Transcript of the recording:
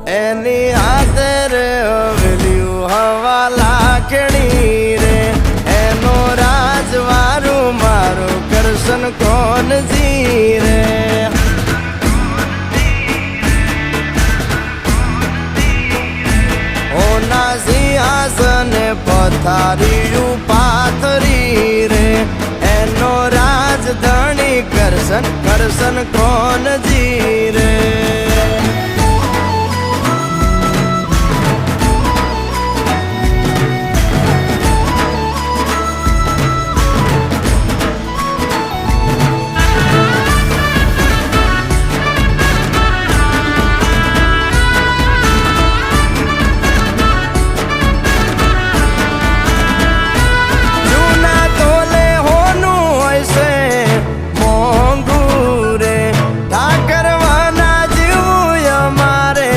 એની હાથે રે હવેલ્યું હવા લાખણી રે એનો રાજવારું મારું કરશન કોણ જી રે ઓના સિંહાસને પથારીયું પાથરી રે એનો રાજધણી કરશન કરશન